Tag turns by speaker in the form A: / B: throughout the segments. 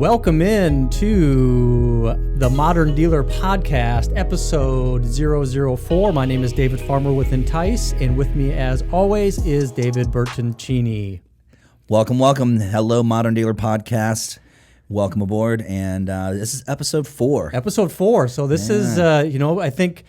A: Welcome in to the Modern Dealer Podcast, episode 004. My name is David Farmer with Entice, and with me, as always, is David Bertoncini.
B: Welcome. Hello, Modern Dealer Podcast. Welcome aboard, and this is episode 4.
A: Episode 4. So this is, I think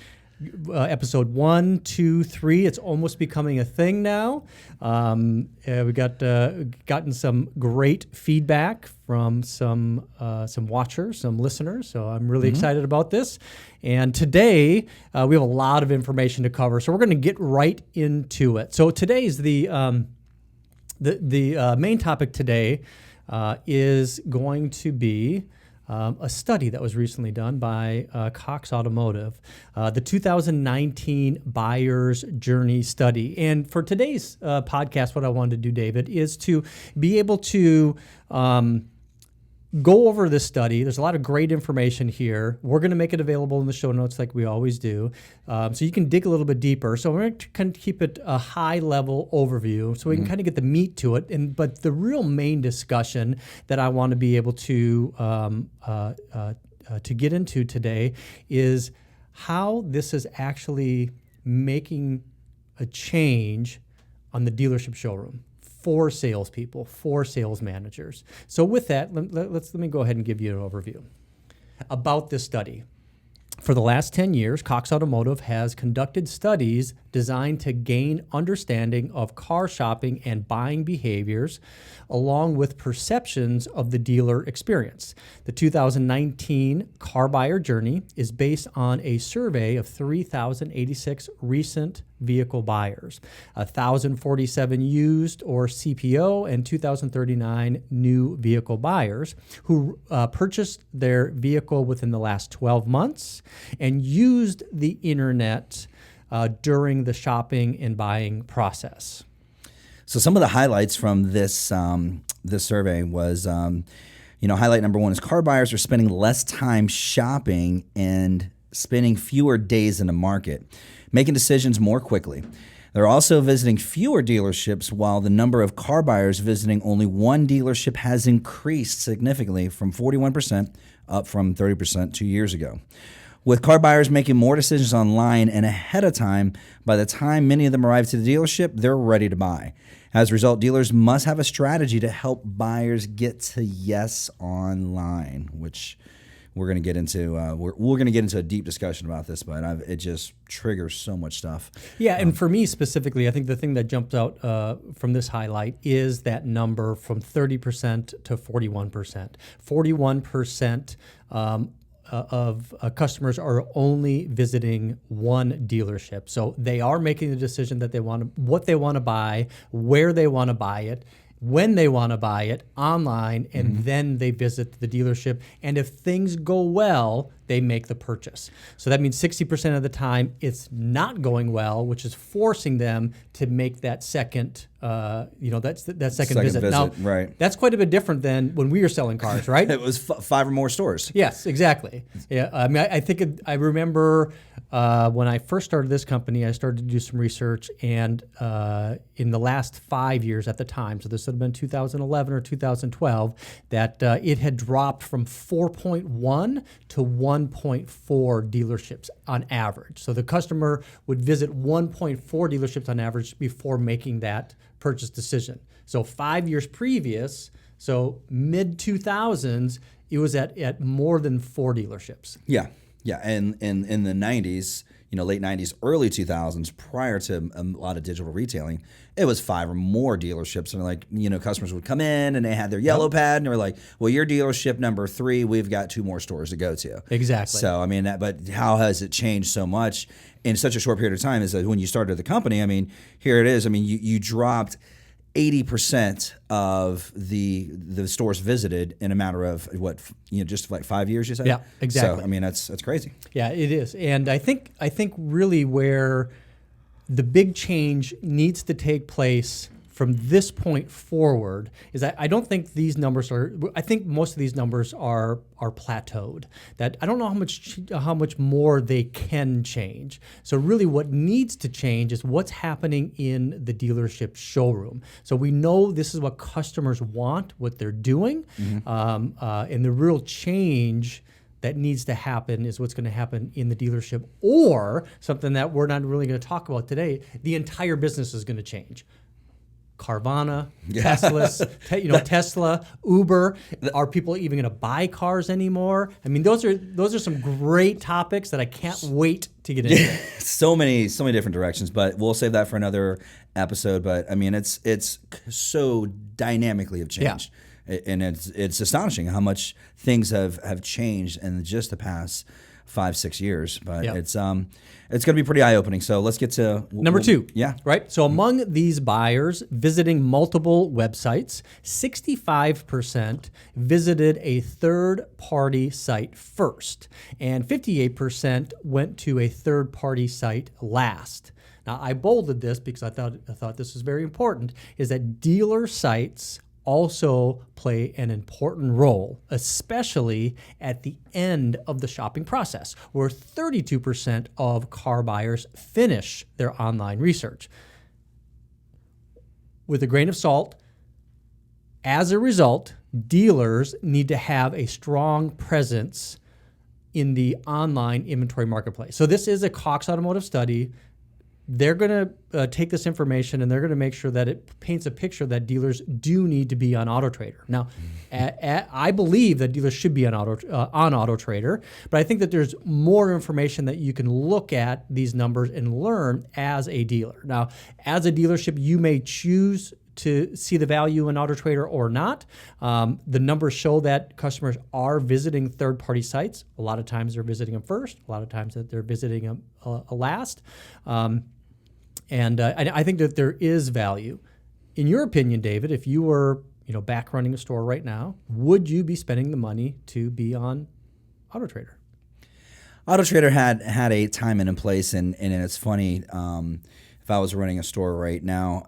A: episode 1, 2, 3. It's almost becoming a thing now. We gotten some great feedback from some watchers, some listeners. So I'm really excited about this. And today we have a lot of information to cover. So we're going to get right into it. So today's the main topic today is going to be a study that was recently done by Cox Automotive, the 2019 Buyer's Journey Study. And for today's podcast, what I wanted to do, David, is to be able to go over this study. There's a lot of great information here. We're going to make it available in the show notes like we always do, so you can dig a little bit deeper. So we're going to kind of keep it a high-level overview so we can kind of get the meat to it. But the real main discussion that I want to be able to get into today is how this is actually making a change on the dealership showroom for salespeople, for sales managers. So with that, let me go ahead and give you an overview about this study. For the last 10 years, Cox Automotive has conducted studies designed to gain understanding of car shopping and buying behaviors, along with perceptions of the dealer experience. The 2019 Car Buyer Journey is based on a survey of 3,086 recent vehicle buyers, 1,047 used or CPO, and 2,039 new vehicle buyers who purchased their vehicle within the last 12 months and used the internet during the shopping and buying process.
B: So some of the highlights from this survey was, highlight number 1 is car buyers are spending less time shopping and spending fewer days in the market, making decisions more quickly. They're also visiting fewer dealerships, while the number of car buyers visiting only one dealership has increased significantly from 41% up from 30% 2 years ago. With car buyers making more decisions online and ahead of time, by the time many of them arrive to the dealership, they're ready to buy. As a result, dealers must have a strategy to help buyers get to yes online, which we're going to get into. We're going to get into a deep discussion about this, but it just triggers so much stuff.
A: Yeah, and for me specifically, I think the thing that jumped out from this highlight is that number from 30% to 41%. 41% of customers are only visiting one dealership. So they are making the decision that they want, what they want to buy, where they want to buy it, when they want to buy it online, and then they visit the dealership. And if things go well, they make the purchase. So that means 60% of the time it's not going well, which is forcing them to make that second, that second visit. Now,
B: right.
A: That's quite a bit different than when we were selling cars, right?
B: It was 5 or more stores.
A: Yes, exactly. Yeah, I mean, I remember when I first started this company, I started to do some research, and in the last 5 years at the time, so this would have been 2011 or 2012, that it had dropped from 4.1 to 1.4 dealerships on average. So the customer would visit 1.4 dealerships on average before making that purchase decision. So 5 years previous, so mid-2000s, it was at more than 4 dealerships.
B: Yeah, and in the 90s, late 90s, early 2000s, prior to a lot of digital retailing, it was 5 or more dealerships. And customers would come in and they had their yellow pad and they were like, well, your dealership number 3, we've got 2 more stores to go to.
A: Exactly.
B: So, but how has it changed so much in such a short period of time? Is that when you started the company, here it is. You dropped 80% of the stores visited in a matter of just like 5 years, you said?
A: Yeah, exactly.
B: So that's crazy.
A: Yeah, it is. And I think really where the big change needs to take place for from this point forward is that I don't think these numbers are. I think most of these numbers are plateaued. That I don't know how much more they can change. So really, what needs to change is what's happening in the dealership showroom. So we know this is what customers want, what they're doing, and the real change that needs to happen is what's going to happen in the dealership, or something that we're not really going to talk about today. The entire business is going to change. Carvana, Tesla, Uber. Are people even going to buy cars anymore? I mean, those are some great topics that I can't wait to get into.
B: so many different directions, but we'll save that for another episode. But I mean, it's so dynamically have changed. Yeah. And it's astonishing how much things have changed in just the past 5-6 years. But it's going to be pretty eye-opening. So let's get to
A: number 2.
B: Yeah.
A: Right. So among these buyers visiting multiple websites, 65% visited a third-party site first, and 58% went to a third-party site last. Now, I bolded this because I thought this was very important, is that dealer sites also play an important role, especially at the end of the shopping process, where 32% of car buyers finish their online research. With a grain of salt, as a result, dealers need to have a strong presence in the online inventory marketplace. So this is a Cox Automotive study. They're going to take this information and they're going to make sure that it paints a picture that dealers do need to be on AutoTrader. Now, I believe that dealers should be on AutoTrader, but I think that there's more information that you can look at these numbers and learn as a dealer. Now, as a dealership, you may choose to see the value in AutoTrader or not. The numbers show that customers are visiting third-party sites. A lot of times they're visiting them first. A lot of times that they're visiting them last. And I think that there is value. In your opinion, David, if you were back running a store right now, would you be spending the money to be on AutoTrader?
B: AutoTrader had a time and a place, and it's funny. If I was running a store right now,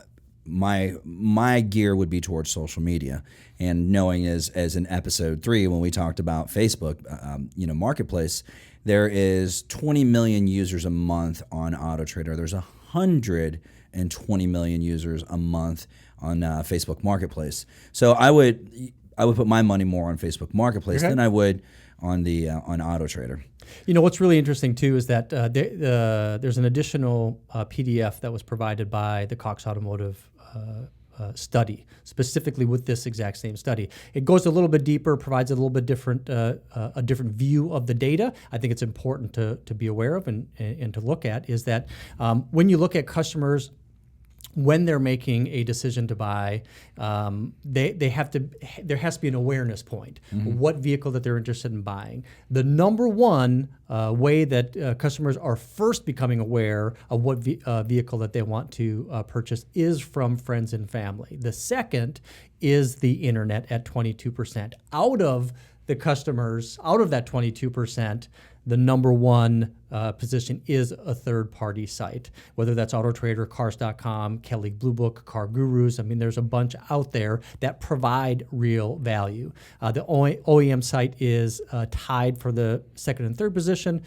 B: my gear would be towards social media, and knowing as in episode 3 when we talked about Facebook, marketplace, there is 20 million users a month on AutoTrader. There's 120 million users a month on Facebook Marketplace. So I would put my money more on Facebook Marketplace than I would on AutoTrader.
A: What's really interesting too is that there's an additional PDF that was provided by the Cox Automotive study, specifically with this exact same study. It goes a little bit deeper, provides a little bit different, a different view of the data. I think it's important to be aware of and to look at is that when you look at customers, when they're making a decision to buy, there has to be an awareness point. Mm-hmm. What vehicle that they're interested in buying. The number one way that customers are first becoming aware of what vehicle that they want to purchase is from friends and family. The second is the internet at 22%. Out of that 22%, the number one position is a third-party site, whether that's AutoTrader, Cars.com, Kelley Blue Book, Car Gurus. I mean, there's a bunch out there that provide real value. The OEM site is tied for the second and third position,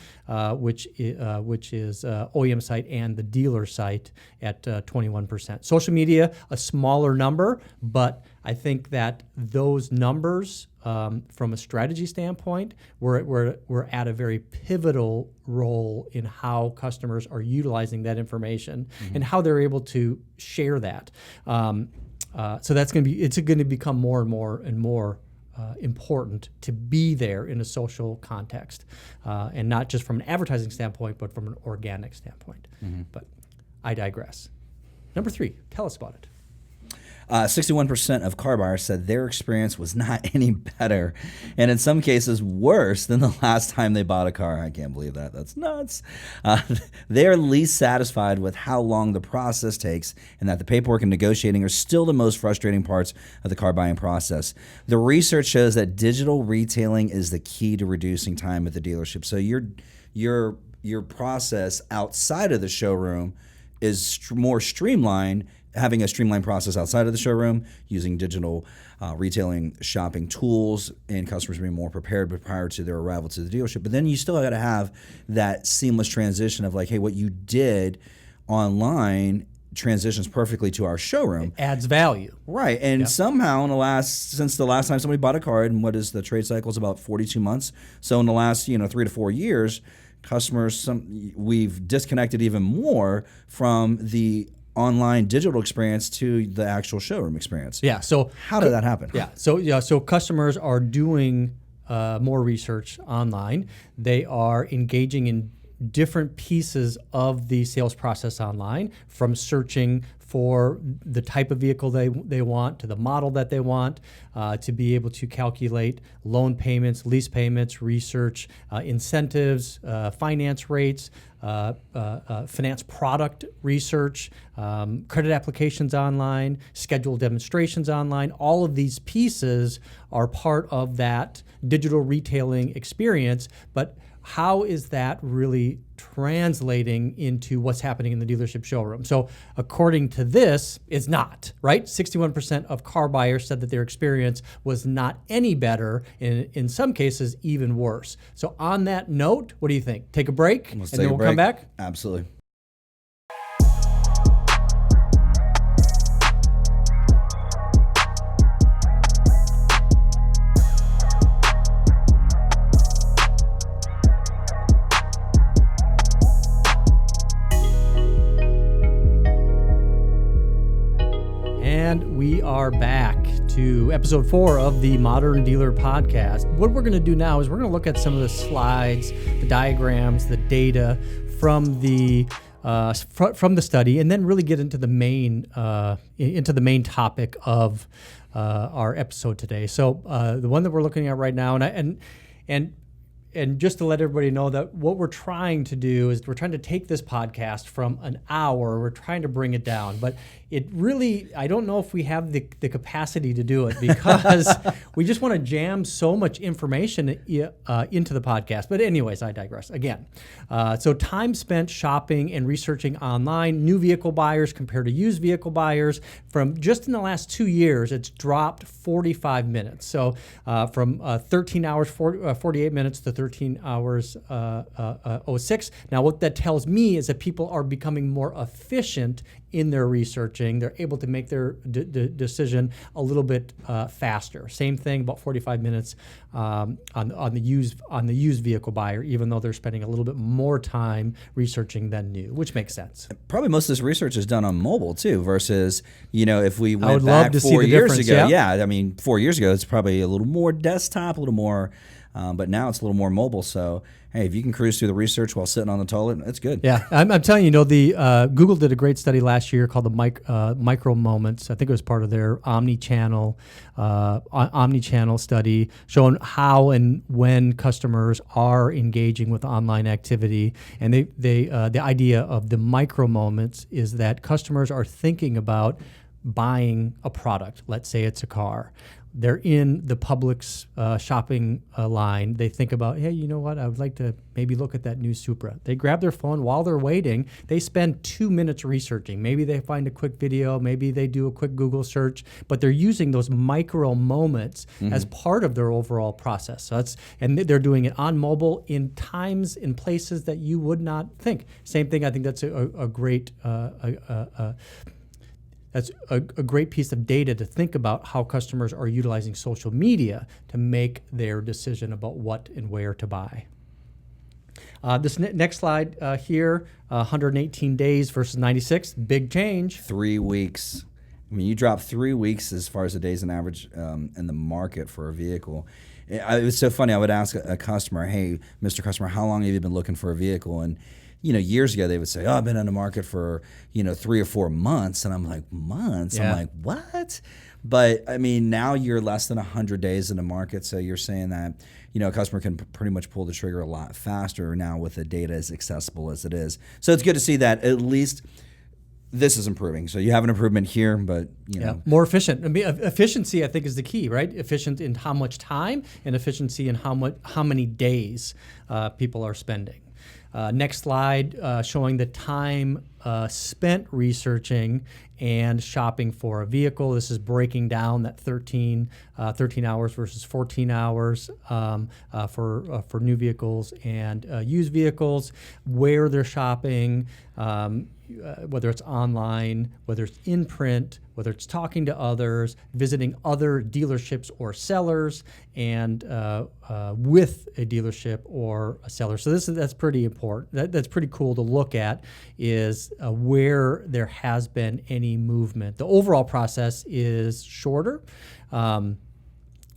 A: which is OEM site and the dealer site at 21%. Social media, a smaller number, but I think that those numbers, from a strategy standpoint, we're at a very pivotal role in how customers are utilizing that information and how they're able to share that. So that's going to become more and more important to be there in a social context, and not just from an advertising standpoint, but from an organic standpoint. Mm-hmm. But I digress. Number 3, tell us about it.
B: 61% of car buyers said their experience was not any better, and in some cases worse than the last time they bought a car. I can't believe that. That's nuts. They're least satisfied with how long the process takes, and that the paperwork and negotiating are still the most frustrating parts of the car buying process. The research shows that digital retailing is the key to reducing time at the dealership. So your process outside of the showroom is more streamlined having a streamlined process outside of the showroom, using digital retailing shopping tools, and customers being more prepared prior to their arrival to the dealership. But then you still got to have that seamless transition of like, hey, what you did online transitions perfectly to our showroom.
A: It adds value.
B: Right. And somehow since the last time somebody bought a car, and what is the trade cycle, is about 42 months. So in the last 3 to 4 years, customers, we've disconnected even more from the online digital experience to the actual showroom experience.
A: Yeah. So
B: how did that happen?
A: Yeah. So customers are doing more research online. They are engaging in different pieces of the sales process online, from searching for the type of vehicle they want, to the model that they want, to be able to calculate loan payments, lease payments, research incentives, finance rates, finance product research, credit applications online, scheduled demonstrations online. All of these pieces are part of that digital retailing experience, but how is that really translating into what's happening in the dealership showroom? So according to this, it's not, right? 61% of car buyers said that their experience was not any better, in some cases even worse. So on that note, what do you think? Take a break, and then we'll come back?
B: Absolutely.
A: And we are back to episode 4 of the Modern Dealer Podcast. What we're going to do now is we're going to look at some of the slides, the diagrams, the data from the study, and then really get into the main topic of our episode today. So the one that we're looking at right now, and just to let everybody know that what we're trying to do is we're trying to take this podcast from an hour, we're trying to bring it down. But it really, I don't know if we have the capacity to do it, because we just want to jam so much information into the podcast. But anyways, I digress again. So time spent shopping and researching online, new vehicle buyers compared to used vehicle buyers, from just in the last 2 years, it's dropped 45 minutes. So from 13 hours, 48 minutes to 13 hours 06. Now, what that tells me is that people are becoming more efficient in their researching. They're able to make their decision a little bit faster. Same thing, about 45 minutes on the used vehicle buyer, even though they're spending a little bit more time researching than new, which makes sense.
B: Probably most of this research is done on mobile too, versus if we went
A: back
B: back
A: to
B: 4
A: see the
B: years
A: difference,
B: ago.
A: yeah.
B: I mean, 4 years ago it's probably a little more desktop, a little more. But now it's a little more mobile. So, hey, if you can cruise through the research while sitting on the toilet, that's good.
A: Yeah, I'm telling you, the Google did a great study last year called the Micro Moments. I think it was part of their omni-channel study, showing how and when customers are engaging with online activity. And the idea of the micro moments is that customers are thinking about buying a product. Let's say it's a car. They're in the Publix shopping line. They think about, hey, you know what? I would like to maybe look at that new Supra. They grab their phone while they're waiting. They spend 2 minutes researching. Maybe they find a quick video. Maybe they do a quick Google search. But they're using those micro moments as part of their overall process. So and they're doing it on mobile in times, in places that you would not think. Same thing. I think that's a great. That's a great piece of data to think about how customers are utilizing social media to make their decision about what and where to buy. This next slide here, 118 days versus 96, big change.
B: 3 weeks. I mean, you drop 3 weeks as far as the days on average in the market for a vehicle. It was so funny. I would ask a customer, hey, Mr. Customer, how long have you been looking for a vehicle? And years ago they would say, oh, I've been on the market for, 3 or 4 months. And I'm like, months? Yeah. I'm like, what? But I mean, now you're less than 100 days in the market. So you're saying that, a customer can pretty much pull the trigger a lot faster now with the data as accessible as it is. So it's good to see that at least this is improving. So you have an improvement here, but
A: more efficient. I mean, efficiency, I think, is the key, right? Efficient in how much time, and efficiency in how many days people are spending. Next slide, showing the time spent researching and shopping for a vehicle. This is breaking down that 13 hours versus 14 hours for new vehicles and used vehicles, where they're shopping, whether it's online, whether it's in print, whether it's talking to others, visiting other dealerships or sellers, and with a dealership or a seller. So that's pretty important. That's pretty cool to look at, is where there has been any movement. The overall process is shorter from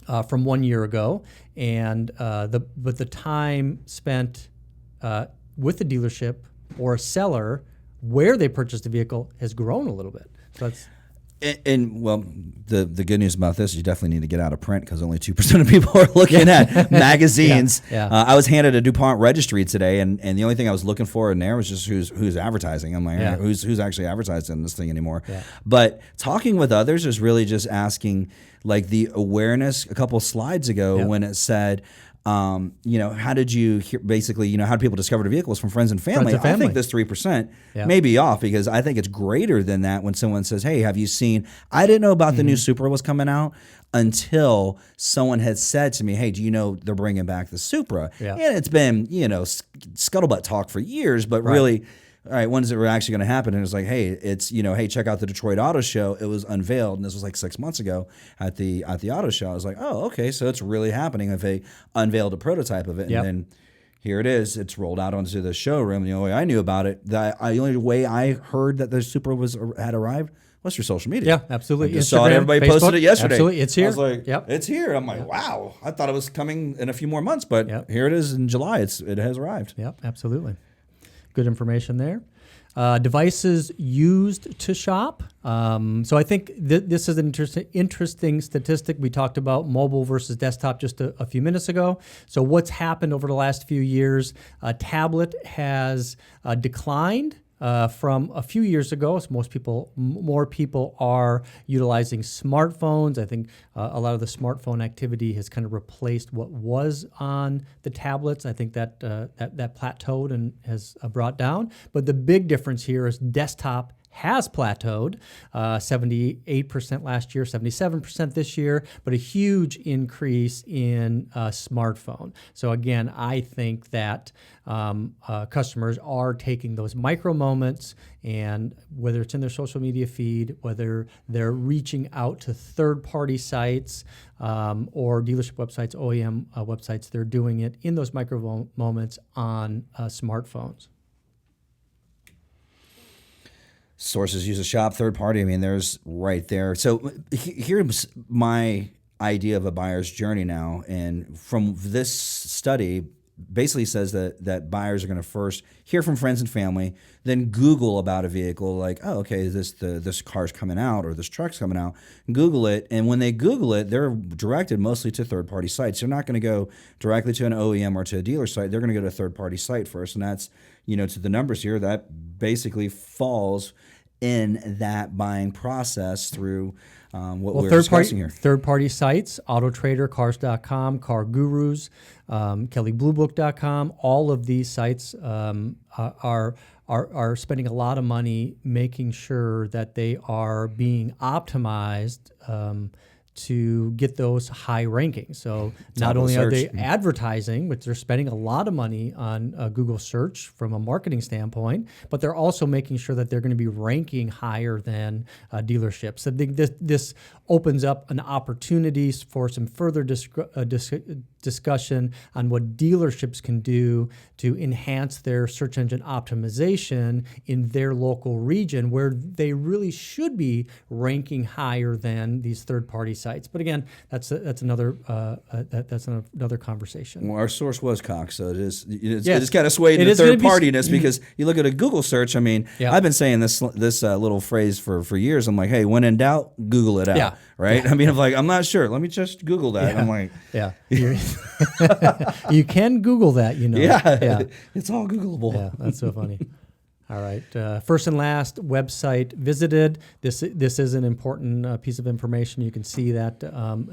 A: 1 year ago, but the time spent with the dealership or a seller where they purchased the vehicle has grown a little bit. So that's
B: well, the good news about this is you definitely need to get out of print, because only 2% of people are looking at magazines. I was handed a DuPont registry today, and the only thing I was looking for in there was just who's advertising. I'm like, who's actually advertising this thing anymore? But talking with others is really just asking, like the awareness a couple slides ago when it said, how did you hear, basically, how do people discover the vehicles? From friends and family. I think this 3% may be off, because I think it's greater than that when someone says, hey, have you seen, I didn't know about the new Supra was coming out until someone had said to me, hey, do you know they're bringing back the Supra? And it's been, scuttlebutt talk for years, but really, all right, when is it actually going to happen? And it's like, hey, hey, check out the Detroit Auto Show. It was unveiled, and this was like 6 months ago at the auto show. I was like, oh, okay, so it's really happening. If they unveiled a prototype of it, and then here it is. It's rolled out onto the showroom. The only way I knew about it, the only way I heard that the Supra had arrived was through social media.
A: Yeah, absolutely.
B: I just saw it. Everybody posted it yesterday.
A: Absolutely, it's here.
B: I was like, it's here. I'm like, wow. I thought it was coming in a few more months, but here it is in July. It has arrived.
A: Yep, absolutely. Good information there. Devices used to shop. So I think this is an interesting statistic. We talked about mobile versus desktop just a few minutes ago. So what's happened over the last few years? Tablet has declined from a few years ago. So more people are utilizing smartphones. I think a lot of the smartphone activity has kind of replaced what was on the tablets. I think that plateaued and has brought down. But the big difference here is desktop has plateaued, 78% last year, 77% this year, but a huge increase in smartphone. So again, I think that customers are taking those micro moments, and whether it's in their social media feed, whether they're reaching out to third-party sites or dealership websites, OEM websites, they're doing it in those micro moments on smartphones.
B: Sources use a shop, third party. I mean, there's right there. So here's my idea of a buyer's journey now. And from this study, basically says that buyers are going to first hear from friends and family, then Google about a vehicle, like, oh, okay, this car's coming out or this truck's coming out. Google it, and when they Google it, they're directed mostly to third-party sites. They're not going to go directly to an OEM or to a dealer site. They're going to go to a third-party site first, and that's, to the numbers here, that basically falls in that buying process through what we're discussing here.
A: Third-party sites, AutoTrader, Cars.com, Car Gurus, KellyBlueBook.com, all of these sites are spending a lot of money making sure that they are being optimized to get those high rankings. So not only are they advertising, but they're spending a lot of money on Google search from a marketing standpoint, but they're also making sure that they're going to be ranking higher than dealerships. So this opens up an opportunity for some further discussion on what dealerships can do to enhance their search engine optimization in their local region, where they really should be ranking higher than these third-party sites. But again, that's another conversation.
B: Well, our source was Cox, so it's kind of swayed into third-partyness because you look at a Google search. I mean, I've been saying this little phrase for years. I'm like, hey, when in doubt, Google it out. Right? I mean, I'm not sure. Let me just Google that. I'm like,
A: you can Google that,
B: Yeah, it's all Googleable.
A: Yeah, that's so funny. All right. First and last website visited. This is an important piece of information. You can see that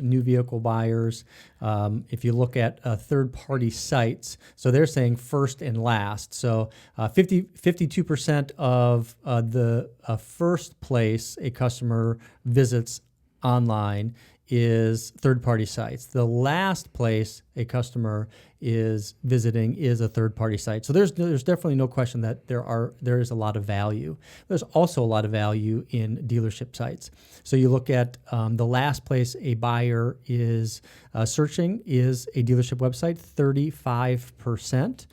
A: new vehicle buyers, if you look at third-party sites, so they're saying first and last. So 52% of the first place a customer visits online is third-party sites. The last place a customer is visiting is a third-party site. So there's definitely no question that there is a lot of value. There's also a lot of value in dealership sites. So you look at the last place a buyer is searching is a dealership website, 35%.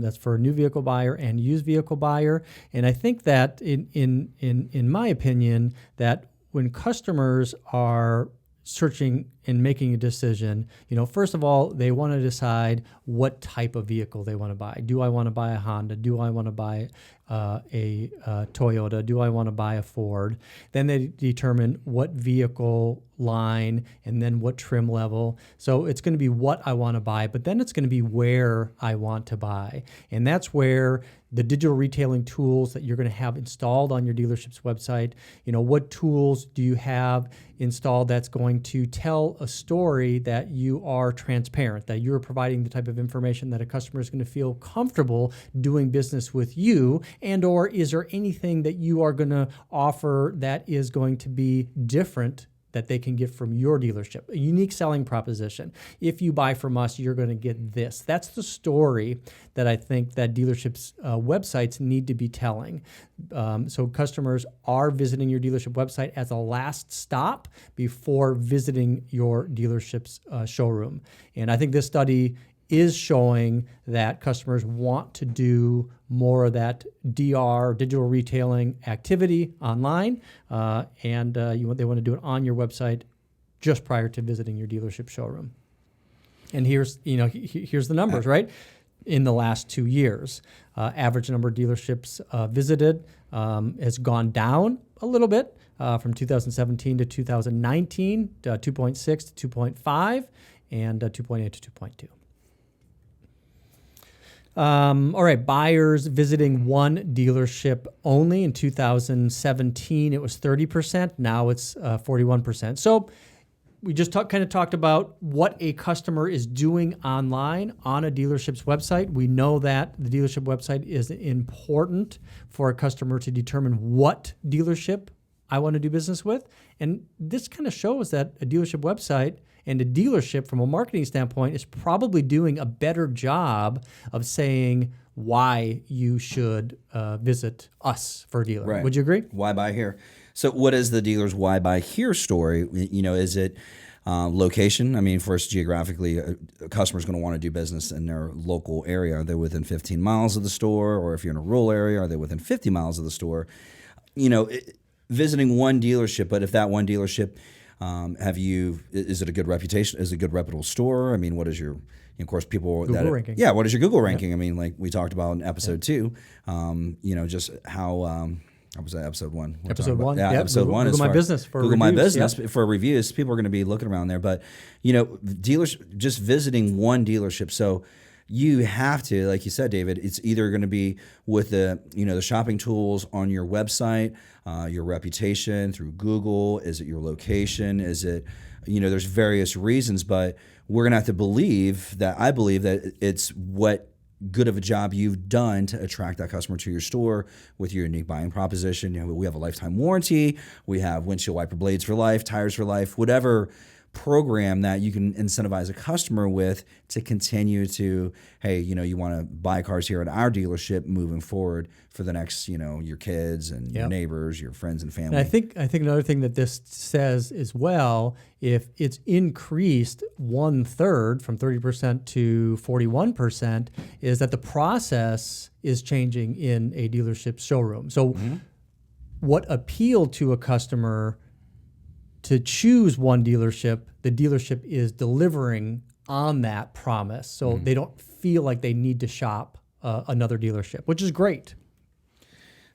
A: That's for a new vehicle buyer and used vehicle buyer. And I think that in my opinion, that when customers are searching and making a decision, first of all, they want to decide what type of vehicle they want to buy. Do I want to buy a Honda? Do I want to buy a Toyota? Do I want to buy a Ford? Then they determine what vehicle line and then what trim level. So it's going to be what I want to buy, but then it's going to be where I want to buy. And that's where the digital retailing tools that you're going to have installed on your dealership's website, what tools do you have installed that's going to tell a story that you are transparent, that you're providing the type of information that a customer is going to feel comfortable doing business with you, and or is there anything that you are going to offer that is going to be different that they can get from your dealership, a unique selling proposition. If you buy from us, you're going to get this. That's the story that I think that dealerships' websites need to be telling. So customers are visiting your dealership website as a last stop before visiting your dealership's showroom. And I think this study is showing that customers want to do more of that DR, digital retailing activity online, and they want to do it on your website just prior to visiting your dealership showroom. And here's the numbers, right? In the last 2 years, average number of dealerships visited has gone down a little bit from 2017 to 2019, 2.6 to 2.5, and 2.8 to 2.2. All right, buyers visiting one dealership only. In 2017, it was 30%. Now it's 41%. So we just talked about what a customer is doing online on a dealership's website. We know that the dealership website is important for a customer to determine what dealership I want to do business with. And this kind of shows that a dealership website and a dealership, from a marketing standpoint, is probably doing a better job of saying why you should visit us for a dealer.
B: Right.
A: Would you agree?
B: Why buy here? So what is the dealer's why buy here story? Is it location? I mean, first, geographically, a customer's going to want to do business in their local area. Are they within 15 miles of the store? Or if you're in a rural area, are they within 50 miles of the store? Visiting one dealership, but if that one dealership is it a good reputation? Is it a good reputable store? I mean, what is your, of course, people
A: Google ranking.
B: Yeah, what is your Google ranking? I mean, like we talked about in episode 2, just how, what was that, episode 1?
A: Episode 1?
B: Yeah, episode
A: Google,
B: 1 is
A: Google My Business for
B: Google
A: reviews.
B: My Business
A: Yep.
B: for reviews. People are going to be looking around there, but, dealers, just visiting one dealership. So you have to, like you said, David, it's either going to be with the shopping tools on your website, your reputation through Google. Is it your location? Is it, there's various reasons, but we're going to have to I believe that it's what good of a job you've done to attract that customer to your store with your unique buying proposition. We have a lifetime warranty. We have windshield wiper blades for life, tires for life, whatever program that you can incentivize a customer with to continue to, hey, you want to buy cars here at our dealership moving forward for the next, your kids and your neighbors, your friends and family.
A: And I think another thing that this says as well, if it's increased 1/3 from 30% to 41%, is that the process is changing in a dealership showroom. So what appealed to a customer to choose one dealership, the dealership is delivering on that promise. So they don't feel like they need to shop another dealership, which is great.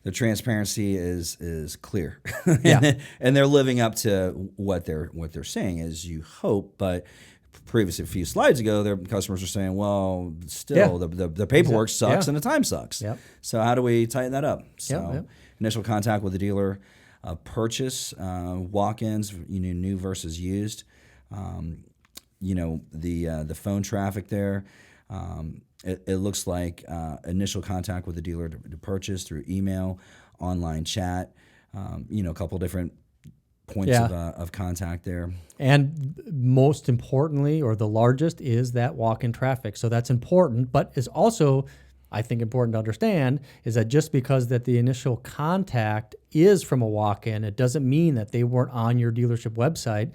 B: The transparency is clear.
A: Yeah.
B: And they're living up to what they're saying, as you hope, but previous a few slides ago, their customers are saying, well, still the paperwork sucks and the time sucks.
A: Yep.
B: So how do we tighten that up? So
A: Yep.
B: initial contact with the dealer, purchase, walk-ins, new versus used. The phone traffic there. It looks like initial contact with the dealer to purchase through email, online chat. A couple different points of contact there.
A: And most importantly, or the largest, is that walk-in traffic. So that's important, but is also, I think, important to understand is that just because that the initial contact is from a walk-in, it doesn't mean that they weren't on your dealership website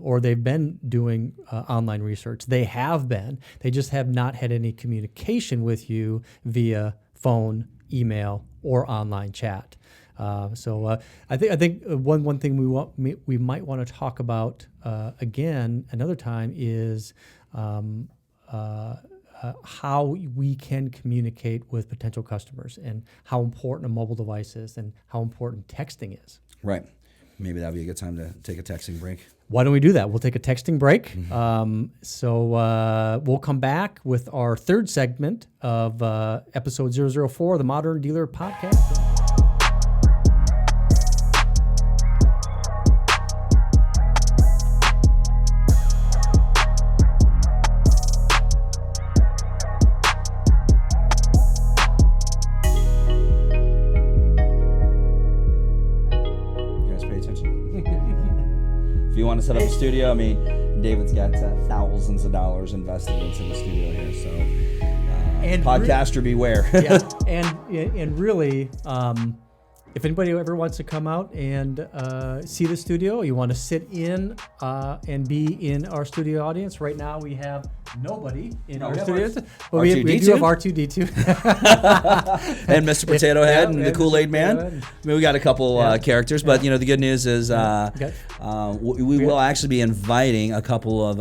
A: or they've been doing online research. They have been. They just have not had any communication with you via phone, email, or online chat. So I think one thing we might want to talk about again another time is how we can communicate with potential customers and how important a mobile device is and how important texting is.
B: Right. Maybe that would be a good time to take a texting break.
A: Why don't we do that? We'll take a texting break. So we'll come back with our third segment of episode 004 of the Modern Dealer Podcast.
B: If you want to set up a studio, I mean, David's got thousands of dollars invested into the studio here, so and podcaster beware.
A: Yeah, and really, if anybody ever wants to come out and see the studio, you want to sit in and be in our studio audience. Right now, we have nobody in our studio. But we do have R2D2.
B: And Mr. Potato Head and the Kool-Aid Man. I mean, we got a couple characters, but the good news is we will actually be inviting a couple of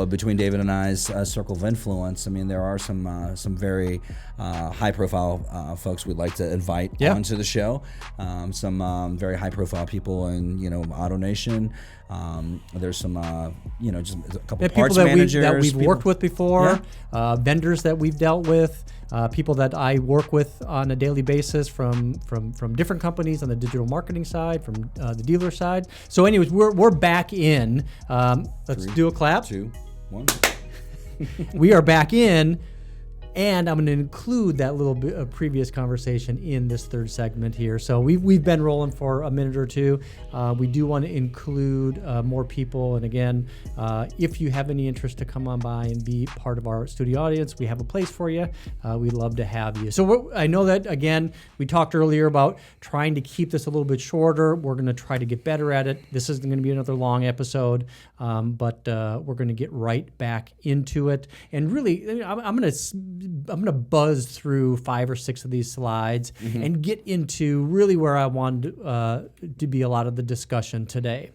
B: between David and I's circle of influence. I mean, there are some very high-profile folks we'd like to invite onto the show. Some very high-profile people in AutoNation. There's some just a couple of parts managers
A: that we've worked with before, vendors that we've dealt with. People that I work with on a daily basis from different companies on the digital marketing side, from the dealer side. So anyways, we're back in. Let's do a clap.
B: 2, 1.
A: We are back in. And I'm going to include that little bit of previous conversation in this third segment here. So we've been rolling for a minute or two. We do want to include more people. And again, if you have any interest to come on by and be part of our studio audience, we have a place for you. We'd love to have you. So I know that, again, we talked earlier about trying to keep this a little bit shorter. We're going to try to get better at it. This isn't going to be another long episode, but we're going to get right back into it. And really, I'm going to buzz through 5 or 6 of these slides and get into really where I wanted to be a lot of the discussion today.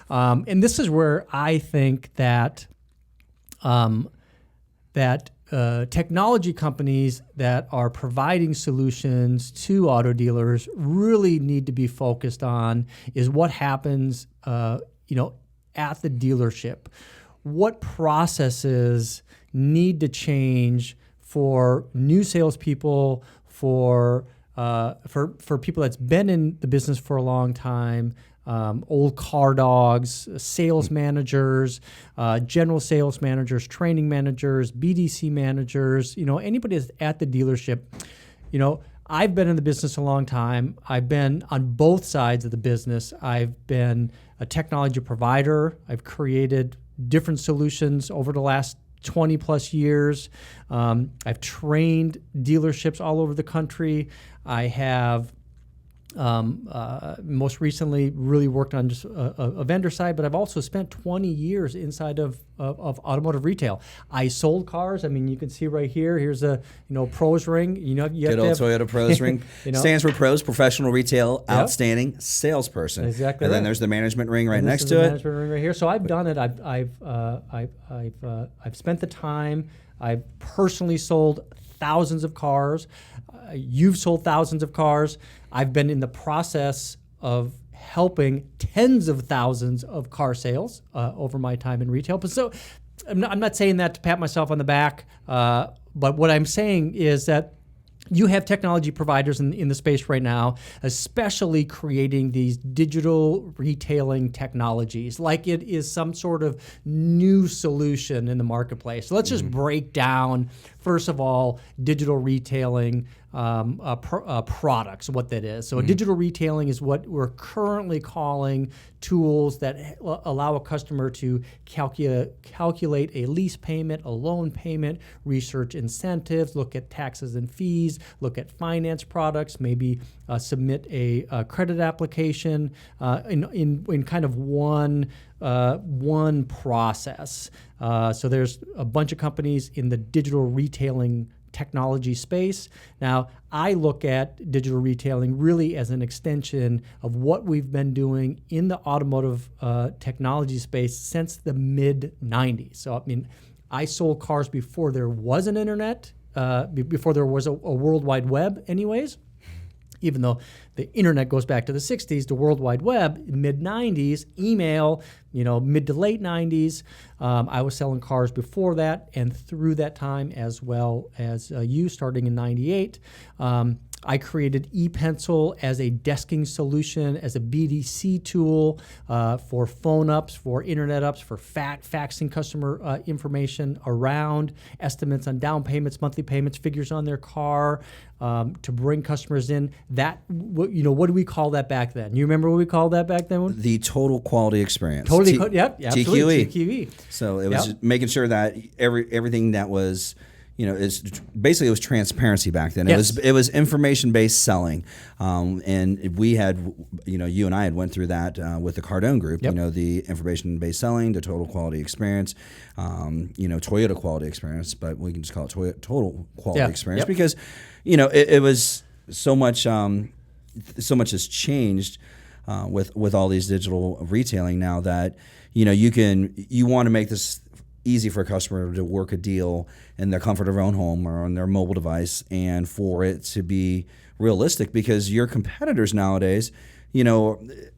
A: And this is where I think that technology companies that are providing solutions to auto dealers really need to be focused on is what happens, at the dealership. What processes need to change for new salespeople, for people that's been in the business for a long time, old car dogs, sales managers, general sales managers, training managers, BDC managers, anybody that's at the dealership. I've been in the business a long time. I've been on both sides of the business. I've been a technology provider. I've created different solutions over the last 20 plus years. I've trained dealerships all over the country. I have most recently really worked on just a vendor side, but I've also spent 20 years inside of automotive retail. I sold cars. I mean, you can see right here. Here's a pros ring. You have
B: good old Toyota pros ring. Stands for pros, professional retail, outstanding salesperson.
A: Exactly.
B: And
A: right.
B: then there's the management ring right next to it.
A: Management ring right here. So I've done it. I've spent the time. I've personally sold thousands of cars. You've sold thousands of cars. I've been in the process of helping tens of thousands of car sales over my time in retail. But so I'm not saying that to pat myself on the back, but what I'm saying is that you have technology providers in the space right now, especially creating these digital retailing technologies, like it is some sort of new solution in the marketplace. So let's just break down, first of all, digital retailing products, what that is. So digital retailing is what we're currently calling tools that allow a customer to calculate a lease payment, a loan payment, research incentives, look at taxes and fees, look at finance products, maybe submit a credit application in kind of one process. So there's a bunch of companies in the digital retailing technology space. Now, I look at digital retailing really as an extension of what we've been doing in the automotive technology space since the mid-90s. So, I mean, I sold cars before there was an internet, before there was a World Wide Web anyways. Even though the internet goes back to the 60s, the World Wide Web, mid-90s, email, mid to late 90s. I was selling cars before that and through that time, as well as you starting in 98. I created ePencil as a desking solution, as a BDC tool for phone ups, for internet ups, for faxing customer information around, estimates on down payments, monthly payments, figures on their car, to bring customers in. That, what do we call that back then? You remember what we called that back then?
B: The total quality experience.
A: Yep, absolutely. TQE.
B: So it was just making sure that everything that was, is basically, it was transparency back then.
A: Yes.
B: It was information based selling, and we had, you and I had went through that with the Cardone Group.
A: Yep.
B: The information based selling, the total quality experience, Toyota quality experience, but we can just call it total quality experience because, it was so much. So much has changed with all these digital retailing now that you want to make this easy for a customer to work a deal in the comfort of their own home or on their mobile device, and for it to be realistic, because your competitors nowadays,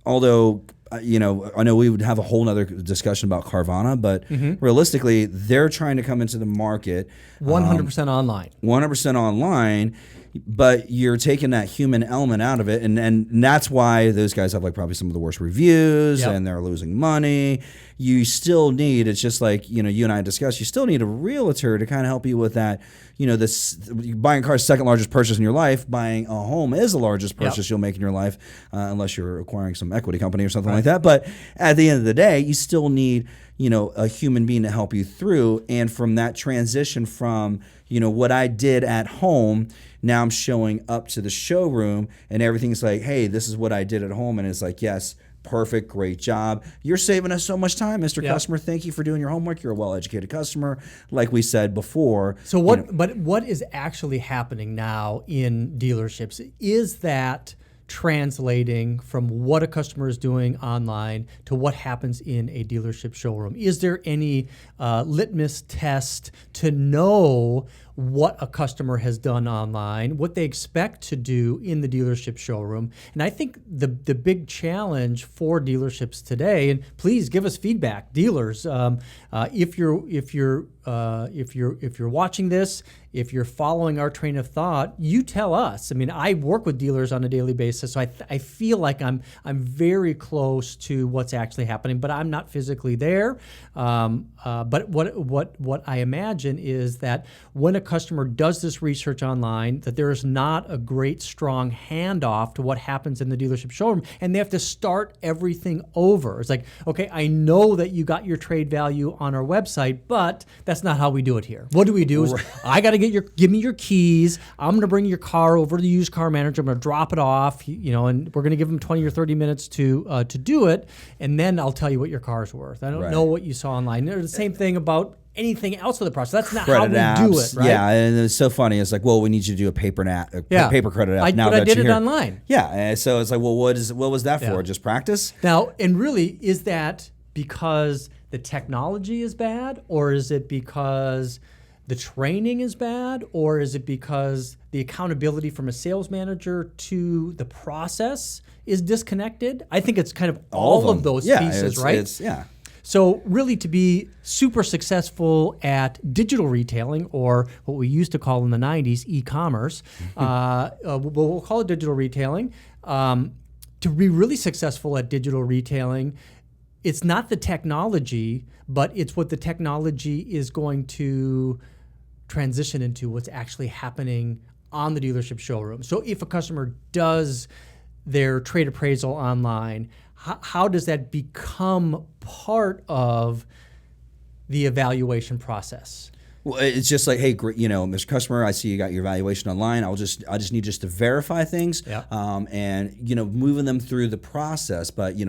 B: although I know we would have a whole nother discussion about Carvana, but realistically, they're trying to come into the market
A: 100% online.
B: 100% online. But you're taking that human element out of it, and that's why those guys have probably some of the worst reviews, and they're losing money. You still need, it's just like you and I discussed, you still need a realtor to kind of help you with that. This buying a car is the second largest purchase in your life. Buying a home is the largest purchase you'll make in your life, unless you're acquiring some equity company or something like that. But at the end of the day, you still need a human being to help you through. And from that transition from what I did at home, now I'm showing up to the showroom and everything's like, hey, this is what I did at home. And it's like, yes, perfect, great job. You're saving us so much time, Mr. Customer. Thank you for doing your homework. You're a well-educated customer, like we said before.
A: So what is actually happening now in dealerships is that translating from what a customer is doing online to what happens in a dealership showroom? Is there any litmus test to know what a customer has done online, what they expect to do in the dealership showroom? And I think the big challenge for dealerships today, and please give us feedback, dealers, if you're watching this, if you're following our train of thought, you tell us. I mean, I work with dealers on a daily basis, so I feel like I'm very close to what's actually happening, but I'm not physically there. But what I imagine is that when a customer does this research online, that there is not a great strong handoff to what happens in the dealership showroom, and they have to start everything over. It's like, okay, I know that you got your trade value on our website, but that's not how we do it here. What do we do is I got to give me your keys. I'm going to bring your car over to the used car manager. I'm going to drop it off, and we're going to give them 20 or 30 minutes to do it, and then I'll tell you what your car's worth. I don't know what you saw online. They're the same thing about anything else of the process. That's not
B: credit
A: how we do it, right?
B: Yeah, and it's so funny. It's like, well, we need you to do a paper credit app.
A: But I did it online.
B: Yeah, and so it's like, well, what was that for? Just practice?
A: Now, and really, is that because the technology is bad, or is it because the training is bad, or is it because the accountability from a sales manager to the process is disconnected? I think it's kind of all of those pieces, right? So really, to be super successful at digital retailing, or what we used to call in the 90s e-commerce, we'll call it digital retailing, to be really successful at digital retailing, it's not the technology, but it's what the technology is going to transition into, what's actually happening on the dealership showroom. So if a customer does their trade appraisal online, how does that become part of the evaluation process?
B: Well, it's just like, hey, Mr. Customer, I see you got your evaluation online. I just need just to verify things, and moving them through the process. But you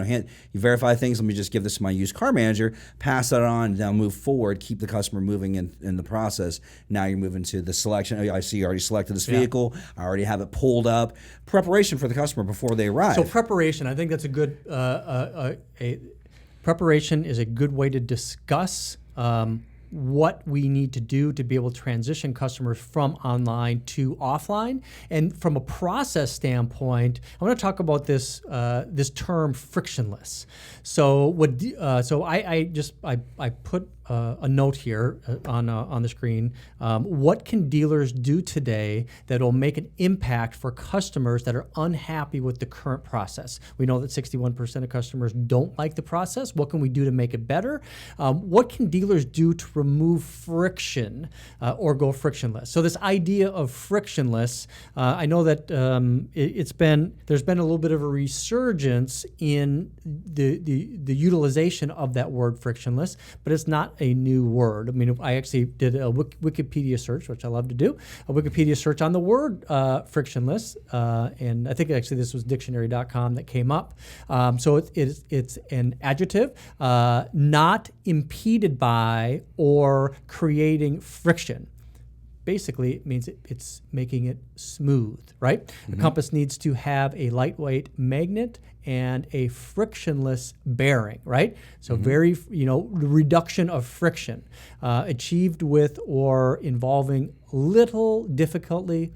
B: verify things. Let me just give this to my used car manager, pass that on, now move forward, keep the customer moving in the process. Now you're moving to the selection. I see you already selected this vehicle. I already have it pulled up. Preparation for the customer before they arrive.
A: So preparation, I think that's a good. Preparation is a good way to discuss what we need to do to be able to transition customers from online to offline. And from a process standpoint, I want to talk about this term frictionless. So I put a note here on the screen. What can dealers do today that will make an impact for customers that are unhappy with the current process? We know that 61% of customers don't like the process. What can we do to make it better? What can dealers do to remove friction or go frictionless? So this idea of frictionless, I know that there's been a little bit of a resurgence in the utilization of that word frictionless, but it's not a new word. I mean, I actually did a Wikipedia search, which I love to do, a Wikipedia search on the word frictionless, and I think actually this was dictionary.com that came up. So it's an adjective, not impeded by or creating friction. Basically, it means it's making it smooth, right? Mm-hmm. The compass needs to have a lightweight magnet and a frictionless bearing, right? So very, reduction of friction, achieved with or involving little difficulty,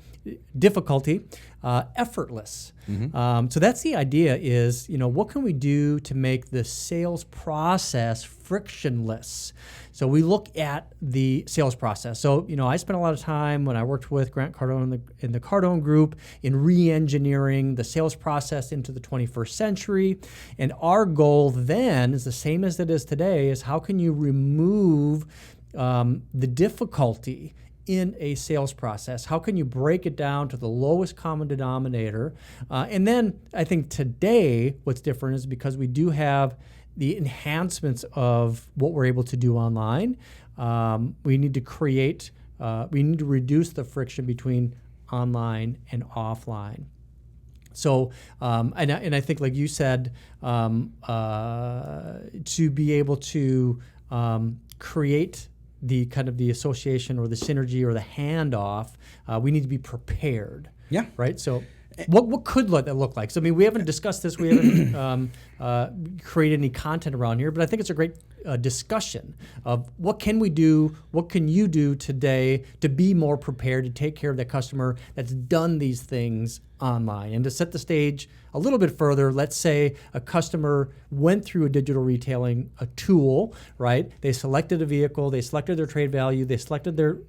A: effortless. So that's the idea is, what can we do to make the sales process frictionless? So we look at the sales process. So, I spent a lot of time when I worked with Grant Cardone in the Cardone Group in re-engineering the sales process into the 21st century. And our goal then is the same as it is today, is how can you remove the difficulty in a sales process? How can you break it down to the lowest common denominator? And then I think today what's different is because we do have the enhancements of what we're able to do online. We need to reduce the friction between online and offline. So, and I think, like you said, to be able to create the kind of the association or the synergy or the handoff, we need to be prepared.
B: Yeah.
A: Right. So, what could that look like? So, I mean, we haven't discussed this. We haven't created any content around here, but I think it's a great discussion of what can we do, what can you do today to be more prepared to take care of that customer that's done these things online. And to set the stage a little bit further, let's say a customer went through a digital retailing tool, right? They selected a vehicle, they selected their trade value, they selected their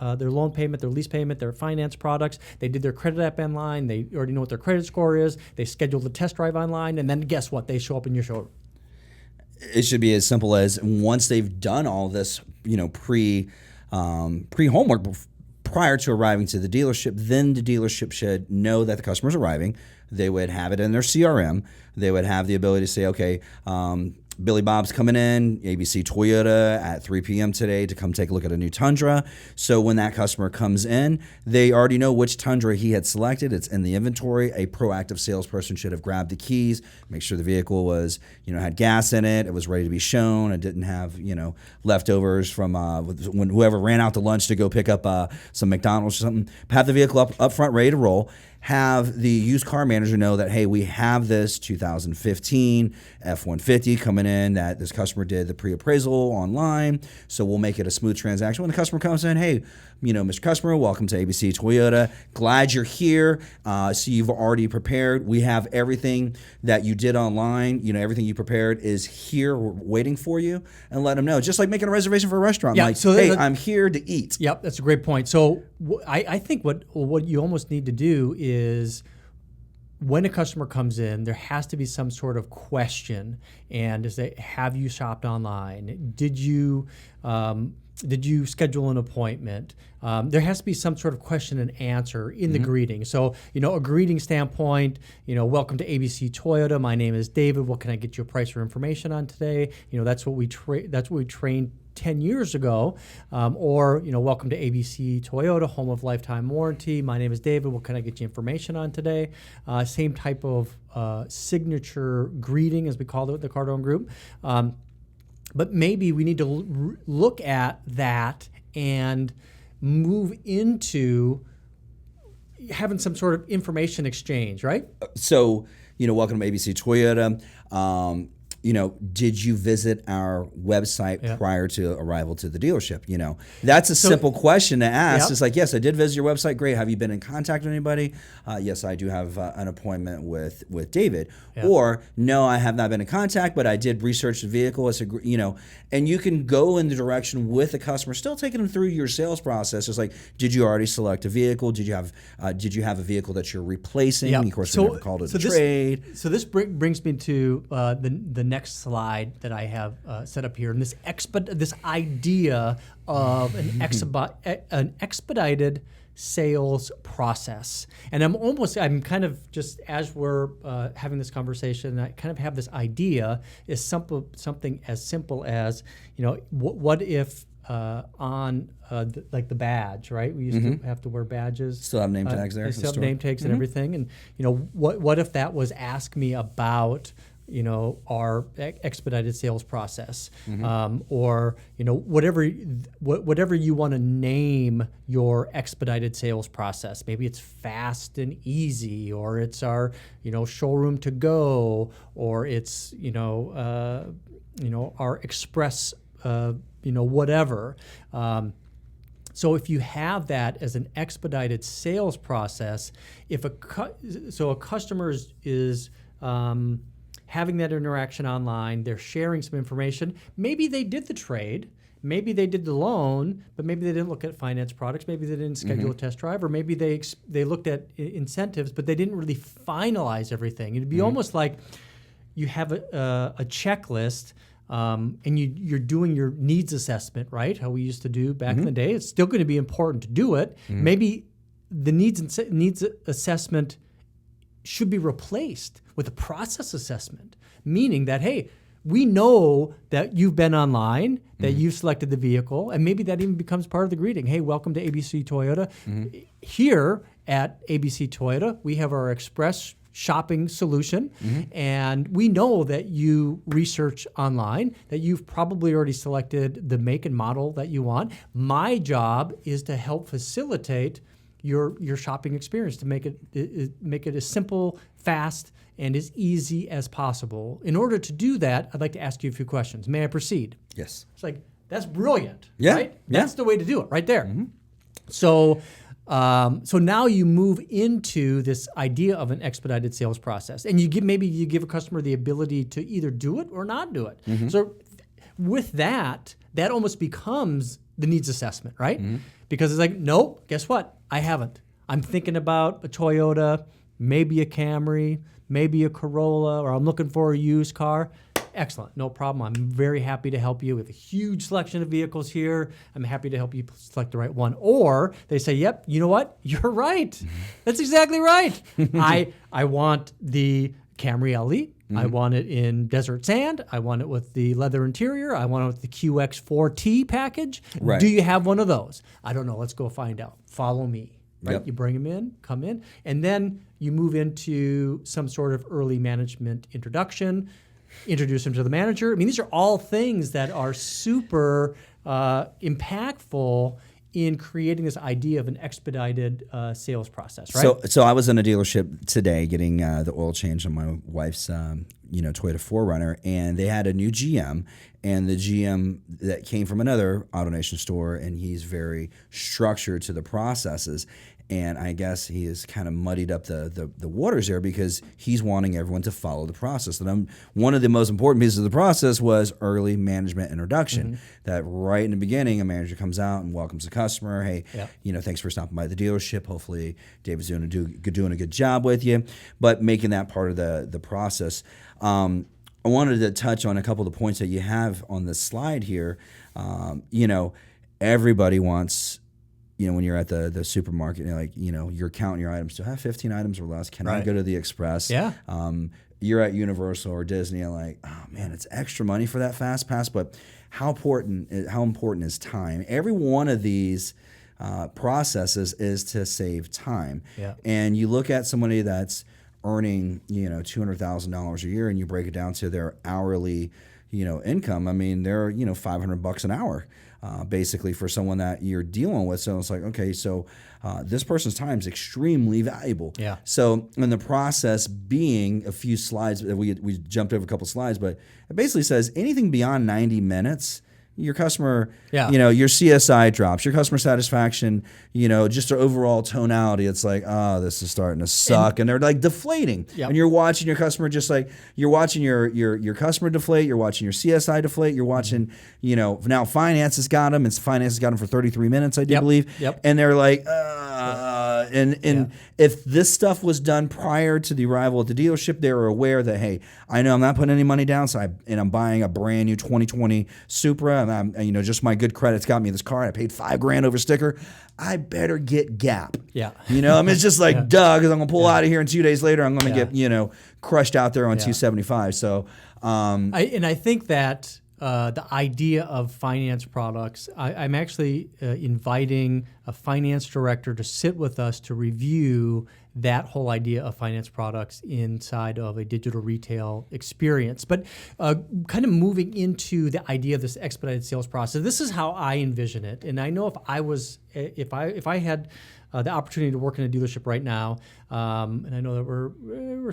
A: loan payment, their lease payment, their finance products, they did their credit app online, they already know what their credit score is, they scheduled the test drive online, and then guess what? They show up in your showroom.
B: It should be as simple as once they've done all this, pre-homework prior to arriving to the dealership, then the dealership should know that the customer's arriving. They would have it in their CRM. They would have the ability to say, okay, Billy Bob's coming in, ABC Toyota at 3 p.m. today to come take a look at a new Tundra. So when that customer comes in, they already know which Tundra he had selected. It's in the inventory. A proactive salesperson should have grabbed the keys, make sure the vehicle was, had gas in it. It was ready to be shown. It didn't have, leftovers from when whoever ran out to lunch to go pick up some McDonald's or something. Have the vehicle up front ready to roll. Have the used car manager know that, hey, we have this 2015 F-150 coming coming in that this customer did the pre-appraisal online, so we'll make it a smooth transaction. When the customer comes in, hey, Mr. Customer, welcome to ABC Toyota. Glad you're here. So you've already prepared. We have everything that you did online. Everything you prepared is here waiting for you, and let them know. Just like making a reservation for a restaurant.
A: Yeah,
B: like,
A: so
B: hey, I'm here to eat.
A: Yep, that's a great point. So I think what you almost need to do is, when a customer comes in, there has to be some sort of question, and is that, have you shopped online? Did you schedule an appointment? There has to be some sort of question and answer in the greeting. So, a greeting standpoint, welcome to ABC Toyota. My name is David. What can I get you a price or information on today? That's what we trained 10 years ago. Or, welcome to ABC Toyota, home of lifetime warranty. My name is David. What can I get you information on today? Same type of signature greeting, as we call it, the Cardone Group. But maybe we need to look at that and move into having some sort of information exchange, right?
B: So, welcome to ABC Toyota. Did you visit our website prior to arrival to the dealership? That's a simple question to ask.
A: Yep.
B: It's like, yes, I did visit your website. Great. Have you been in contact with anybody? Yes, I do have an appointment with David. Yep. Or, no, I have not been in contact, but I did research the vehicle. And you can go in the direction with the customer, still taking them through your sales process. It's like, did you already select a vehicle? Did you have a vehicle that you're replacing?
A: Yep.
B: Of course, we never called it a trade.
A: So this brings me to the next slide that I have set up here, and this idea of an expedited sales process. And I'm kind of just, as we're having this conversation, I kind of have this idea is something as simple as, what if on like the badge, right? We used to have to wear badges.
B: Still have name tags there.
A: Still have name tags and everything. And what if that was ask me about our expedited sales process, or whatever you want to name your expedited sales process. Maybe it's fast and easy, or it's our showroom to go, or it's our express whatever. So if you have that as an expedited sales process, if a customer is having that interaction online, they're sharing some information. Maybe they did the trade, maybe they did the loan, but maybe they didn't look at finance products. Maybe they didn't schedule a test drive, or maybe they looked at incentives, but they didn't really finalize everything. It'd be almost like you have a checklist, and you're doing your needs assessment, right? How we used to do back in the day. It's still going to be important to do it. Maybe the needs assessment should be replaced with a process assessment, meaning that, hey, we know that you've been online, that you've selected the vehicle, and maybe that even becomes part of the greeting. Hey, welcome to ABC Toyota. Here at ABC Toyota, we have our express shopping solution, and we know that you research online, that you've probably already selected the make and model that you want. My job is to help facilitate your shopping experience, to make it as simple, fast, and as easy as possible. In order to do that, I'd like to ask you a few questions. May I proceed?
B: Yes.
A: It's like, that's brilliant,
B: yeah.
A: right? That's the way to do it, right there. So now you move into this idea of an expedited sales process, and you give a customer the ability to either do it or not do it. So with that almost becomes the needs assessment, right? Because it's like, nope, guess what? I haven't. I'm thinking about a Toyota, maybe a Camry, maybe a Corolla, or I'm looking for a used car. Excellent, no problem. I'm very happy to help you. We have a huge selection of vehicles here. I'm happy to help you select the right one. Or they say, yep, you know what? You're right. That's exactly right. I want the Camry LE. I want it in desert sand. I want it with the leather interior. I want it with the QX4T package.
B: Right.
A: Do you have one of those? I don't know. Let's go find out. Follow me. Right?
B: Yep.
A: You bring them in, come in, and then you move into some sort of early management introduction, introduce them to the manager. I mean, these are all things that are super impactful in creating this idea of an expedited sales process, right?
B: So I was in a dealership today getting the oil change on my wife's Toyota 4Runner, and they had a new GM, and the GM that came from another AutoNation store, and he's very structured to the processes. And I guess he has kind of muddied up the waters there because he's wanting everyone to follow the process. And one of the most important pieces of the process was early management introduction. That right in the beginning, a manager comes out and welcomes the customer. Hey, thanks for stopping by the dealership. Hopefully David's doing a good job with you. But making that part of the process. I wanted to touch on a couple of the points that you have on this slide here. Everybody wants, when you're at the supermarket, you're counting your items. Do I have 15 items or less? Can I go to the Express?
A: Yeah.
B: You're at Universal or Disney, and like, oh man, it's extra money for that Fast Pass. But how important is time? Every one of these processes is to save time. Yeah. And you look at somebody that's earning $200,000 a year, and you break it down to their hourly income. I mean, they're $500 an hour. Basically for someone that you're dealing with. So it's like, okay, so this person's time is extremely valuable. Yeah. So in the process being a few slides, we jumped over a couple slides, but it basically says anything beyond 90 minutes, your customer, your CSI drops, your customer satisfaction, just our overall tonality. It's like, oh, this is starting to suck. And they're like deflating. Yep. And you're watching your customer you're watching your customer deflate. You're watching your CSI deflate. You're watching, now finance has got them. Finance has got them for 33 minutes, I do believe. Yep. And they're like, if this stuff was done prior to the arrival at the dealership, they were aware that, hey, I know I'm not putting any money down, I'm buying a brand new 2020 Supra, and I'm, just my good credit's got me this car. I paid $5,000 over sticker. I better get Gap. Yeah. It's just like, duh, because I'm gonna pull out of here, and 2 days later I'm gonna get crushed out there on 275. So,
A: I think that. The idea of finance products, I'm actually inviting a finance director to sit with us to review that whole idea of finance products inside of a digital retail experience. But kind of moving into the idea of this expedited sales process, this is how I envision it. And I know if I had the opportunity to work in a dealership right now, and I know that we're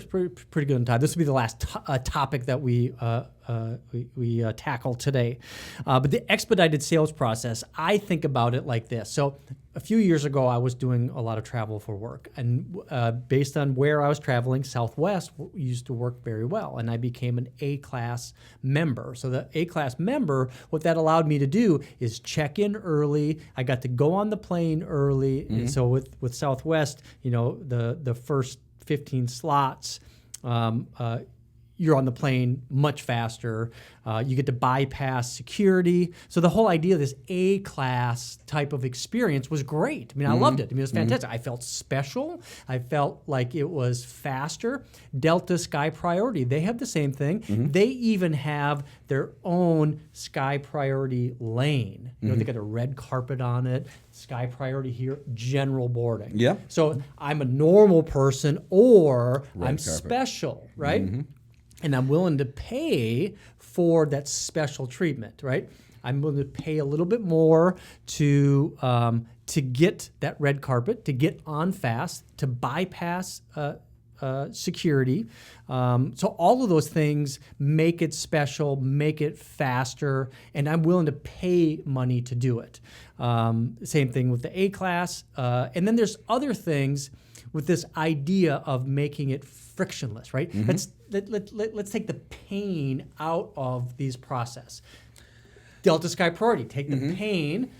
A: pretty good on time. This will be the last topic that we tackle today. But the expedited sales process, I think about it like this. So a few years ago, I was doing a lot of travel for work. And based on where I was traveling, Southwest used to work very well. And I became an A-class member. So the A-class member, what that allowed me to do is check in early. I got to go on the plane early. Mm-hmm. And so with Southwest, the first 15 slots, you're on the plane much faster. You get to bypass security. So the whole idea of this A-class type of experience was great. I mean, I loved it. It was fantastic. I felt special. I felt like it was faster. Delta Sky Priority, they have the same thing. They even have their own Sky Priority lane. They got a red carpet on it. Sky Priority here, general boarding. Yeah. So I'm a normal person or red I'm carpet. Special, right? And I'm willing to pay for that special treatment, right? I'm willing to pay a little bit more to get that red carpet, to get on fast, to bypass security. So all of those things make it special, make it faster, and I'm willing to pay money to do it. Same thing with the A-class. And then there's other things with this idea of making it frictionless, right? Let's take the pain out of these process. Delta Sky Priority, take the pain.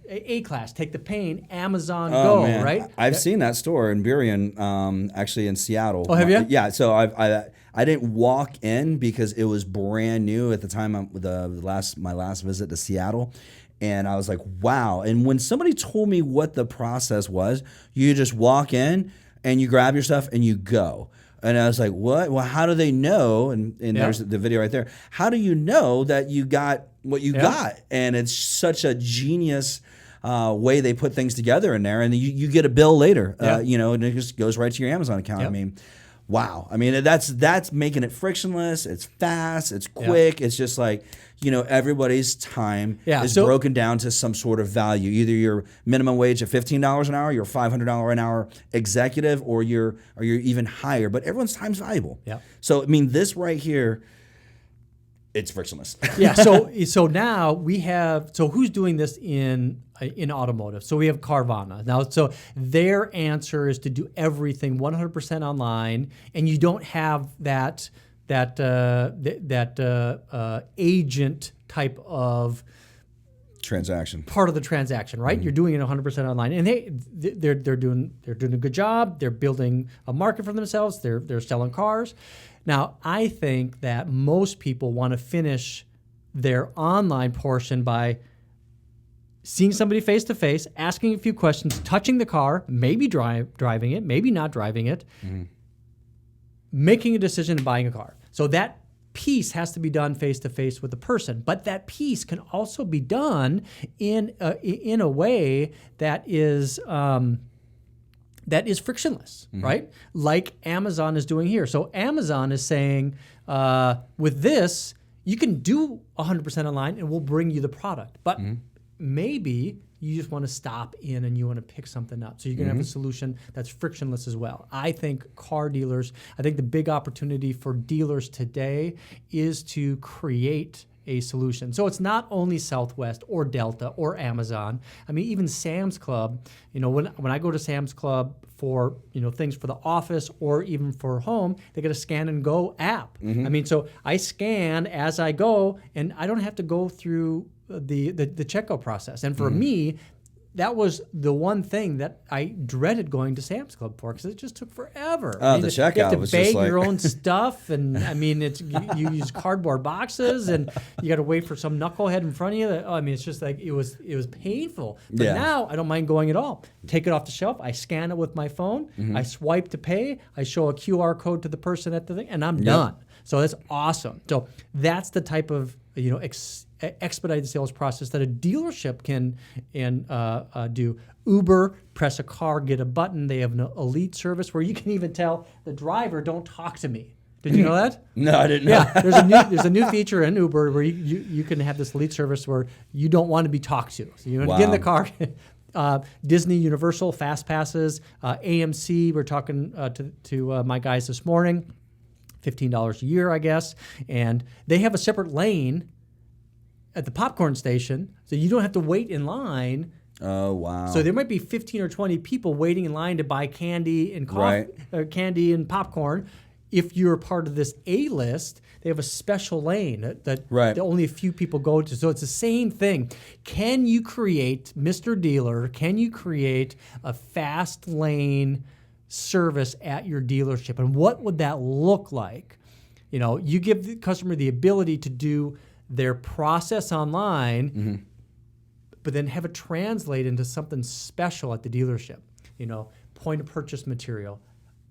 A: A-class, take the pain. Amazon Go, man. Right?
B: I've seen that store in Burien, actually in Seattle.
A: Oh, have you?
B: Yeah. So I didn't walk in because it was brand new at the time. My last visit to Seattle. And I was like, wow. And when somebody told me what the process was, you just walk in and you grab your stuff and you go. And I was like, what? Well, how do they know? And there's the video right there. How do you know that you got what you got? And it's such a genius way they put things together in there. And you get a bill later, and it just goes right to your Amazon account. I mean, wow. I mean, that's making it frictionless. It's fast. It's quick. It's just like, everybody's time is broken down to some sort of value. Either your minimum wage of $15 an hour, you're $500 an hour executive, or you're even higher. But everyone's time's valuable.
A: Yeah.
B: So I mean, this right here, it's frictionless.
A: Yeah. So now we have. So who's doing this in automotive? So we have Carvana now. So their answer is to do everything 100% online, and you don't have that agent type of
B: transaction,
A: part of the transaction, right? You're doing it 100% online, and they're doing a good job. They're building a market for themselves. They're selling cars. Now, I think that most people want to finish their online portion by seeing somebody face to face, asking a few questions, touching the car, maybe driving it, maybe not driving it, making a decision and buying a car. So that piece has to be done face to face with the person, but that piece can also be done in a way that is frictionless, right? Like Amazon is doing here. So Amazon is saying, with this, you can do 100% online, and we'll bring you the product, but maybe you just want to stop in and you want to pick something up. So you're going to have a solution that's frictionless as well. I think the big opportunity for dealers today is to create a solution. So it's not only Southwest or Delta or Amazon. I mean, even Sam's Club, when I go to Sam's Club for, things for the office or even for home, they get a scan and go app. I mean, so I scan as I go, and I don't have to go through the checkout process. And for me, that was the one thing that I dreaded going to Sam's Club for, because it just took forever.
B: The checkout
A: you have to
B: was
A: bag
B: just like...
A: your own stuff, and I mean, you use cardboard boxes, and you got to wait for some knucklehead in front of you. I mean, it's just like it was painful. But now I don't mind going at all. Take it off the shelf. I scan it with my phone. I swipe to pay. I show a QR code to the person at the thing, and I'm done. So that's awesome. So that's the type of expedited sales process that a dealership can do. Uber, press a car, get a button. They have an elite service where you can even tell the driver, "Don't talk to me." Did you know that?
B: No, I didn't know.
A: Yeah, there's a new feature in Uber where you can have this elite service where you don't want to be talked to. So you get in the car. Disney, Universal, Fast Passes, AMC. We're talking to my guys this morning. $15 a year, I guess, and they have a separate lane at the popcorn station, so you don't have to wait in line.
B: Oh, wow.
A: So there might be 15 or 20 people waiting in line to buy candy and coffee, candy and popcorn. If you're part of this A-list, they have a special lane that only a few people go to. So it's the same thing. Can you create, Mr. Dealer, a fast lane service at your dealership? And what would that look like? You give the customer the ability to do their process online, but then have it translate into something special at the dealership. Point of purchase material,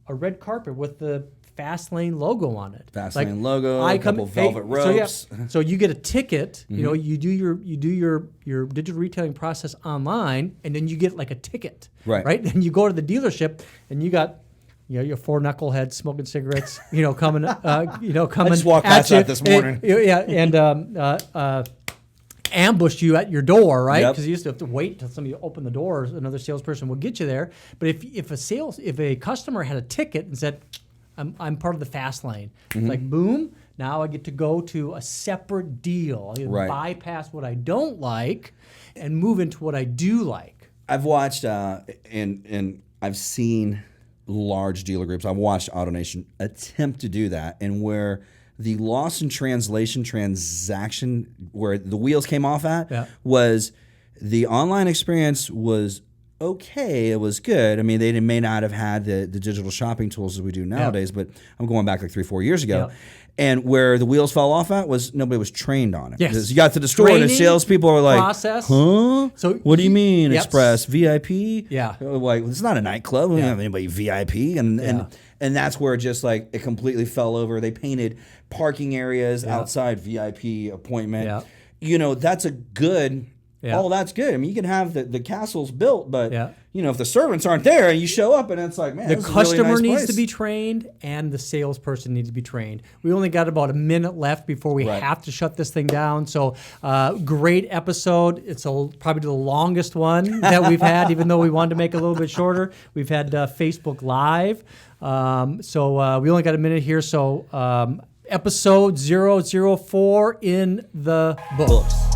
A: a red carpet with the Fast Lane logo on it.
B: Fast Lane logo, a couple velvet ropes.
A: So you get a ticket. You do your digital retailing process online, and then you get like a ticket. Right. And you go to the dealership, and you got your four knuckleheads smoking cigarettes. Coming. I
B: just walked past that this morning.
A: And ambush you at your door, right?
B: Yep.
A: Because you used to have to wait until somebody opened the door. Another salesperson will get you there. But if a customer had a ticket and said, I'm part of the fast lane. It's like, boom, now I get to go to a separate deal. I bypass what I don't like and move into what I do like.
B: I've watched and I've seen large dealer groups. I've watched AutoNation attempt to do that, and where the loss in translation transaction, where the wheels came off at, was the online experience was okay, it was good. I mean, they may not have had the digital shopping tools that we do nowadays, but I'm going back like 3-4 years ago. And where the wheels fell off at was nobody was trained on it. Because you got to the store and the salespeople were like,
A: process.
B: Huh? So what do you mean, Express? VIP?
A: Yeah.
B: Like, it's not a nightclub. We don't have anybody VIP. And that's where just like it completely fell over. They painted parking areas outside VIP appointment. That's a good... all that's good. I mean, you can have the castles built, but if the servants aren't there and you show up and it's like, man,
A: The
B: this is a
A: customer
B: really nice
A: needs
B: place.
A: to be trained and the salesperson needs to be trained. We only got about a minute left before we
B: Right.
A: have to shut this thing down. So great episode. It's probably the longest one that we've had, even though we wanted to make it a little bit shorter. We've had Facebook Live. So we only got a minute here. So episode 004 in the books.